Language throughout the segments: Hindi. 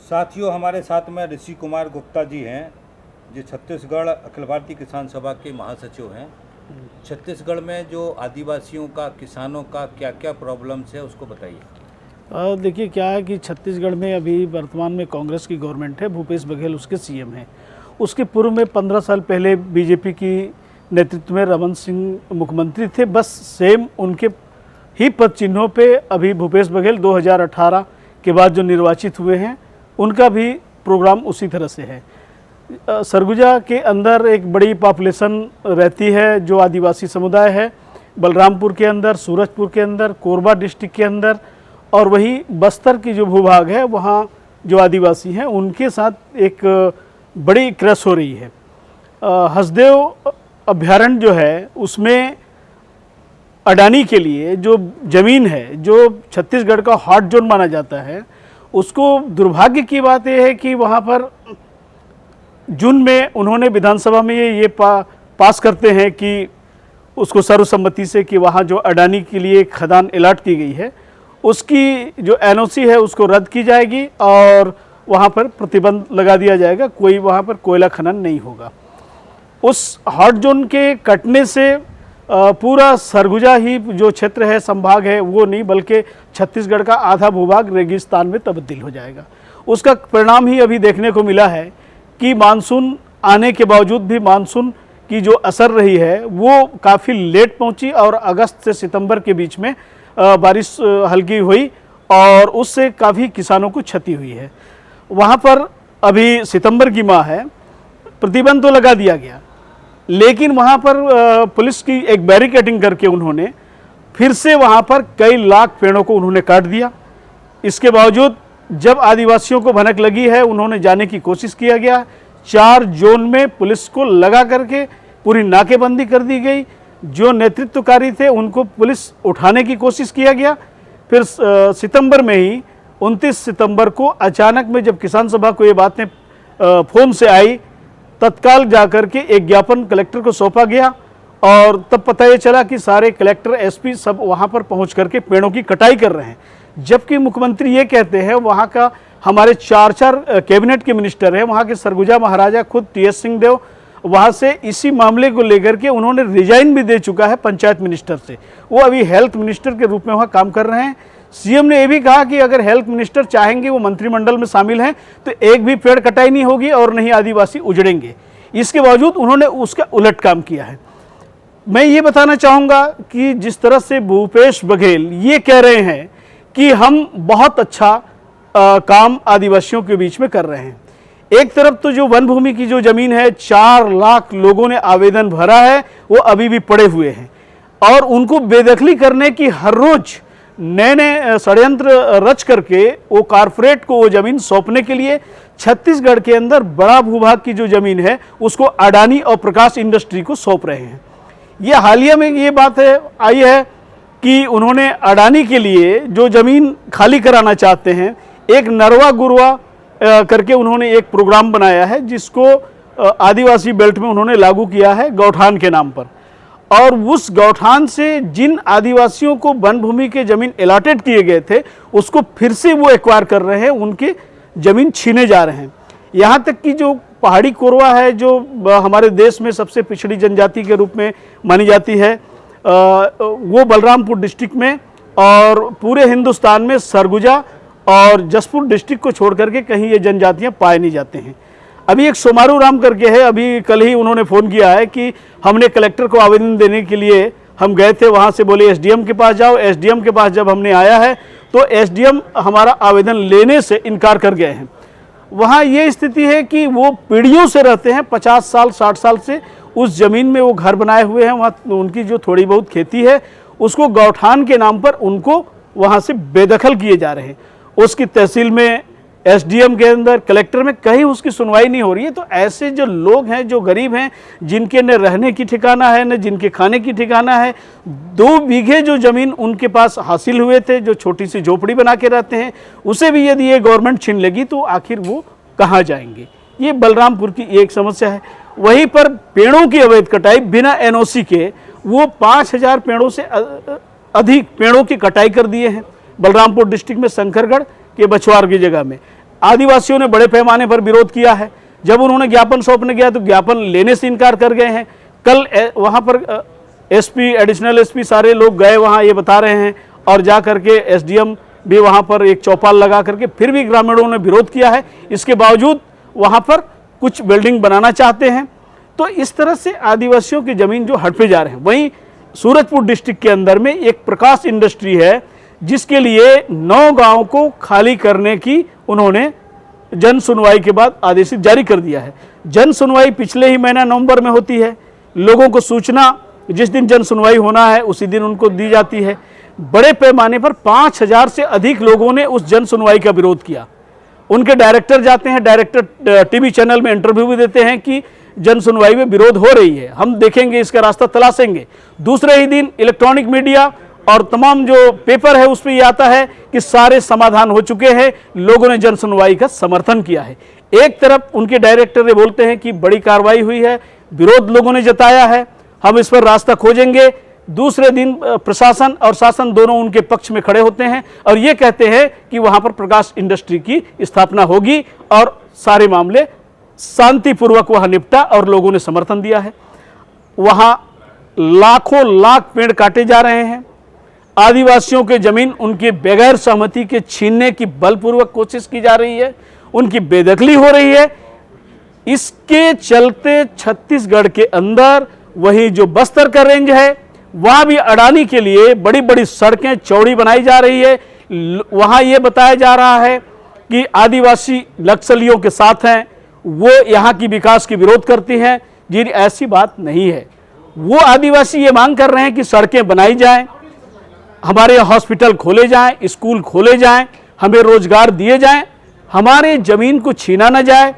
साथियों, हमारे साथ में ऋषि कुमार गुप्ता जी हैं, जो छत्तीसगढ़ अखिल भारतीय किसान सभा के महासचिव हैं। छत्तीसगढ़ में जो आदिवासियों का, किसानों का क्या क्या प्रॉब्लम्स है उसको बताइए। देखिए, क्या है कि छत्तीसगढ़ में अभी वर्तमान में कांग्रेस की गवर्नमेंट है, भूपेश बघेल उसके सीएम हैं। उसके पूर्व में 15 साल पहले बीजेपी की नेतृत्व में रमन सिंह मुख्यमंत्री थे। बस सेम उनके ही पद चिन्हों पे अभी भूपेश बघेल 2018 के बाद जो निर्वाचित हुए हैं उनका भी प्रोग्राम उसी तरह से है। सरगुजा के अंदर एक बड़ी पॉपुलेशन रहती है जो आदिवासी समुदाय है, बलरामपुर के अंदर, सूरजपुर के अंदर, कोरबा डिस्ट्रिक्ट के अंदर, और वही बस्तर की जो भूभाग है वहाँ जो आदिवासी हैं उनके साथ एक बड़ी क्रैश हो रही है। हसदेव अभ्यारण्य जो है उसमें अडानी के लिए जो ज़मीन है, जो छत्तीसगढ़ का हॉट जोन माना जाता है, उसको दुर्भाग्य की बात यह है कि वहाँ पर जून में उन्होंने विधानसभा में ये पास करते हैं कि उसको सर्वसम्मति से कि वहाँ जो अडानी के लिए खदान अलॉट की गई है उसकी जो एनओसी है उसको रद्द की जाएगी और वहाँ पर प्रतिबंध लगा दिया जाएगा, कोई वहाँ पर कोयला खनन नहीं होगा। उस हॉट जोन के कटने से पूरा सरगुजा ही जो क्षेत्र है, संभाग है, वो नहीं बल्कि छत्तीसगढ़ का आधा भूभाग रेगिस्तान में तब्दील हो जाएगा। उसका परिणाम ही अभी देखने को मिला है कि मानसून आने के बावजूद भी मानसून की जो असर रही है वो काफ़ी लेट पहुंची और अगस्त से सितंबर के बीच में बारिश हल्की हुई और उससे काफ़ी किसानों को क्षति हुई है। वहाँ पर अभी सितंबर की माह है, प्रतिबंध तो लगा दिया गया, लेकिन वहाँ पर पुलिस की एक बैरिकेडिंग करके उन्होंने फिर से वहाँ पर कई लाख पेड़ों को उन्होंने काट दिया। इसके बावजूद जब आदिवासियों को भनक लगी है उन्होंने जाने की कोशिश किया गया। 4 जोन में पुलिस को लगा करके पूरी नाकेबंदी कर दी गई। जो नेतृत्वकारी थे उनको पुलिस उठाने की कोशिश किया गया। फिर सितंबर में ही 29 सितंबर को अचानक में जब किसान सभा को ये बातें फ़ोन से आई, तत्काल जाकर के एक ज्ञापन कलेक्टर को सौंपा गया और तब पता ये चला कि सारे कलेक्टर, एसपी सब वहाँ पर पहुँच करके पेड़ों की कटाई कर रहे हैं। जबकि मुख्यमंत्री ये कहते हैं, वहाँ का हमारे 4 कैबिनेट के मिनिस्टर हैं, वहाँ के सरगुजा महाराजा खुद टीएस सिंहदेव वहाँ से इसी मामले को लेकर के उन्होंने रिजाइन भी दे चुका है पंचायत मिनिस्टर से। वो अभी हेल्थ मिनिस्टर के रूप में वहाँ काम कर रहे हैं। सीएम ने ये भी कहा कि अगर हेल्थ मिनिस्टर चाहेंगे, वो मंत्रिमंडल में शामिल हैं, तो एक भी पेड़ कटाई नहीं होगी और नहीं आदिवासी उजड़ेंगे। इसके बावजूद उन्होंने उसका उलट काम किया है। मैं ये बताना चाहूँगा कि जिस तरह से भूपेश बघेल ये कह रहे हैं कि हम बहुत अच्छा काम आदिवासियों के बीच में कर रहे हैं, एक तरफ तो जो वन भूमि की जो ज़मीन है 4 लाख लोगों ने आवेदन भरा है, वो अभी भी पड़े हुए हैं और उनको बेदखली करने की हर रोज़ नए नए षड्यंत्र रच करके वो कारपोरेट को वो ज़मीन सौंपने के लिए छत्तीसगढ़ के अंदर बड़ा भूभाग की जो ज़मीन है उसको अडानी और प्रकाश इंडस्ट्री को सौंप रहे हैं। ये हालिया में ये बात आई है कि उन्होंने अडानी के लिए जो ज़मीन खाली कराना चाहते हैं, एक नरवा गुरवा करके उन्होंने एक प्रोग्राम बनाया है जिसको आदिवासी बेल्ट में उन्होंने लागू किया है गौठान के नाम पर, और उस गौठान से जिन आदिवासियों को वन भूमि के ज़मीन अलॉटेड किए गए थे उसको फिर से वो एक्वायर कर रहे हैं, उनके ज़मीन छीने जा रहे हैं। यहाँ तक कि जो पहाड़ी कोरवा है, जो हमारे देश में सबसे पिछड़ी जनजाति के रूप में मानी जाती है, वो बलरामपुर डिस्ट्रिक्ट में और पूरे हिंदुस्तान में सरगुजा और जसपुर डिस्ट्रिक्ट को छोड़ करके कहीं ये जनजातियाँ पाए नहीं जाते हैं। अभी एक सोमारू राम करके है, अभी कल ही उन्होंने फ़ोन किया है कि हमने कलेक्टर को आवेदन देने के लिए हम गए थे, वहाँ से बोले एसडीएम के पास जाओ। एसडीएम के पास जब हमने आया है तो एसडीएम हमारा आवेदन लेने से इनकार कर गए हैं। वहाँ ये स्थिति है कि वो पीढ़ियों से रहते हैं, 50 साल 60 साल से उस ज़मीन में वो घर बनाए हुए हैं। वहाँ उनकी जो थोड़ी बहुत खेती है उसको गौठान के नाम पर उनको वहाँ से बेदखल किए जा रहे हैं। उसकी तहसील में, एसडीएम के अंदर, कलेक्टर में कहीं उसकी सुनवाई नहीं हो रही है। तो ऐसे जो लोग हैं, जो गरीब हैं, जिनके न रहने की ठिकाना है न जिनके खाने की ठिकाना है, 2 बीघे जो ज़मीन उनके पास हासिल हुए थे, जो छोटी सी झोपड़ी बना के रहते हैं, उसे भी यदि ये गवर्नमेंट छीन लेगी तो आखिर वो कहाँ जाएंगे। ये बलरामपुर की एक समस्या है। वहीं पर पेड़ों की अवैध कटाई बिना एनओसी के, वो 5000 पेड़ों से अधिक पेड़ों की कटाई कर दिए हैं बलरामपुर डिस्ट्रिक्ट में, शंकरगढ़ के बछवार की जगह में। आदिवासियों ने बड़े पैमाने पर विरोध किया है। जब उन्होंने ज्ञापन सौंपने गया तो ज्ञापन लेने से इनकार कर गए हैं। कल वहाँ पर एसपी, एडिशनल एसपी सारे लोग गए वहाँ, ये बता रहे हैं, और जा करके एसडीएम भी वहाँ पर एक चौपाल लगा करके, फिर भी ग्रामीणों ने विरोध किया है। इसके बावजूद वहाँ पर कुछ बिल्डिंग बनाना चाहते हैं। तो इस तरह से आदिवासियों की ज़मीन जो हड़पे जा रहे हैं। वहीं सूरजपुर डिस्ट्रिक्ट के अंदर में एक प्रकाश इंडस्ट्री है, जिसके लिए 9 गांव को खाली करने की उन्होंने जन सुनवाई के बाद आदेश जारी कर दिया है। जन सुनवाई पिछले ही महीना नवंबर में होती है। लोगों को सूचना जिस दिन जन सुनवाई होना है उसी दिन उनको दी जाती है। बड़े पैमाने पर 5000 से अधिक लोगों ने उस जन सुनवाई का विरोध किया। उनके डायरेक्टर जाते हैं, डायरेक्टर टीवी चैनल में इंटरव्यू भी देते हैं कि जन सुनवाई में विरोध हो रही है, हम देखेंगे, इसका रास्ता तलाशेंगे। दूसरे ही दिन इलेक्ट्रॉनिक मीडिया और तमाम जो पेपर है उस पर यह आता है कि सारे समाधान हो चुके हैं, लोगों ने जन सुनवाई का समर्थन किया है। एक तरफ उनके डायरेक्टर ये बोलते हैं कि बड़ी कार्रवाई हुई है, विरोध लोगों ने जताया है, हम इस पर रास्ता खोजेंगे। दूसरे दिन प्रशासन और शासन दोनों उनके पक्ष में खड़े होते हैं और ये कहते हैं कि वहां पर प्रकाश इंडस्ट्री की स्थापना होगी और सारे मामले शांतिपूर्वक वहां निपटा, और लोगों ने समर्थन दिया है। वहां लाखों लाख पेड़ काटे जा रहे हैं। आदिवासियों के जमीन उनके बगैर सहमति के छीनने की बलपूर्वक कोशिश की जा रही है, उनकी बेदखली हो रही है। इसके चलते छत्तीसगढ़ के अंदर वही जो बस्तर का रेंज है वहां भी अडानी के लिए बड़ी बड़ी सड़कें चौड़ी बनाई जा रही है। वहां यह बताया जा रहा है कि आदिवासी नक्सलियों के साथ हैं, वो यहां की विकास की विरोध करती हैं। जी ऐसी बात नहीं है। वो आदिवासी ये मांग कर रहे हैं कि सड़कें बनाई जाएं, हमारे हॉस्पिटल खोले जाएं, स्कूल खोले जाएं, हमें रोजगार दिए जाएं, हमारे जमीन को छीना न जाए,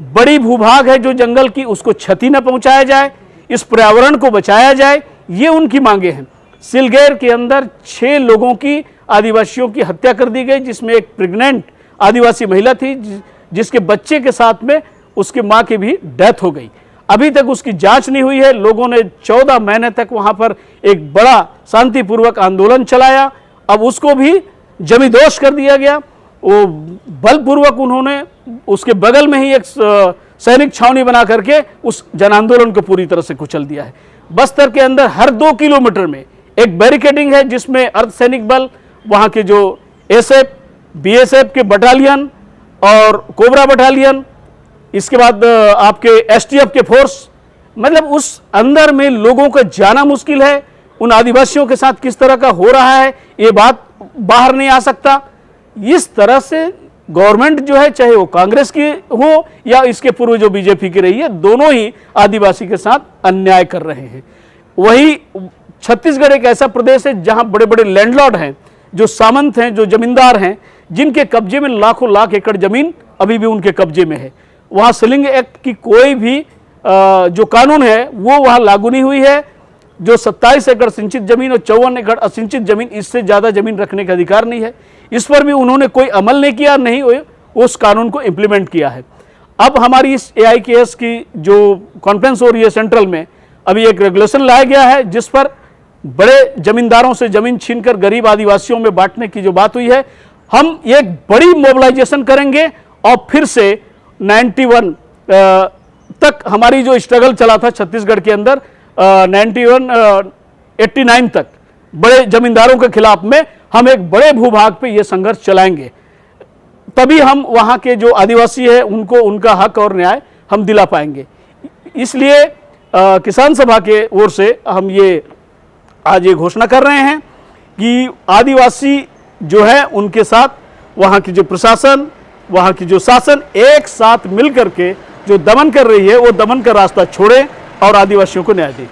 बड़ी भूभाग है जो जंगल की उसको क्षति न पहुंचाया जाए, इस पर्यावरण को बचाया जाए, ये उनकी मांगे हैं। सिलगेर के अंदर 6 लोगों की आदिवासियों की हत्या कर दी गई, जिसमें एक प्रेग्नेंट आदिवासी महिला थी जिसके बच्चे के साथ में उसके मां की भी डेथ हो गई। अभी तक उसकी जांच नहीं हुई है। लोगों ने 14 महीने तक वहां पर एक बड़ा शांतिपूर्वक आंदोलन चलाया, अब उसको भी जमींदोज कर दिया गया। वो बलपूर्वक उन्होंने उसके बगल में ही एक सैनिक छावनी बना करके उस जन आंदोलन को पूरी तरह से कुचल दिया है। बस्तर के अंदर हर 2 किलोमीटर में एक बैरिकेडिंग है, जिसमें अर्धसैनिक बल, वहां के जो एसएफ, बीएसएफ के बटालियन और कोबरा बटालियन, इसके बाद आपके एसटीएफ के फोर्स, मतलब उस अंदर में लोगों का जाना मुश्किल है। उन आदिवासियों के साथ किस तरह का हो रहा है ये बात बाहर नहीं आ सकता। इस तरह से गवर्नमेंट जो है, चाहे वो कांग्रेस की हो या इसके पूर्व जो बीजेपी की रही है, दोनों ही आदिवासी के साथ अन्याय कर रहे हैं। वही छत्तीसगढ़ एक ऐसा प्रदेश है जहां बड़े बड़े लैंडलॉर्ड हैं, जो सामंत हैं, जो जमींदार हैं, जिनके कब्जे में लाखों लाख एकड़ जमीन अभी भी उनके कब्जे में है। वहां सेलिंग एक्ट की कोई भी जो कानून है वो वहां लागू नहीं हुई है। जो 27 एकड़ सिंचित जमीन और 54 एकड़ असिंचित जमीन, इससे ज्यादा जमीन रखने का अधिकार नहीं है। इस पर भी उन्होंने कोई अमल नहीं किया, नहीं उस कानून को इंप्लीमेंट किया है। अब हमारी इस AIKS की जो कॉन्फ्रेंस हो रही है सेंट्रल में, अभी एक रेगुलेशन लाया गया है जिस पर बड़े जमींदारों से जमीन छीनकर गरीब आदिवासियों में बांटने की जो बात हुई है, हम एक बड़ी मोबिलाइजेशन करेंगे और फिर से 91 तक हमारी जो स्ट्रगल चला था छत्तीसगढ़ के अंदर, 89 तक बड़े जमींदारों के खिलाफ में हम एक बड़े भूभाग पे ये संघर्ष चलाएंगे। तभी हम वहाँ के जो आदिवासी है उनको उनका हक और न्याय हम दिला पाएंगे। इसलिए किसान सभा के ओर से हम ये आज ये घोषणा कर रहे हैं कि आदिवासी जो है उनके साथ वहाँ की जो प्रशासन, वहाँ की जो शासन एक साथ मिलकर के जो दमन कर रही है वो दमन का रास्ता छोड़े और आदिवासियों को न्याय दे।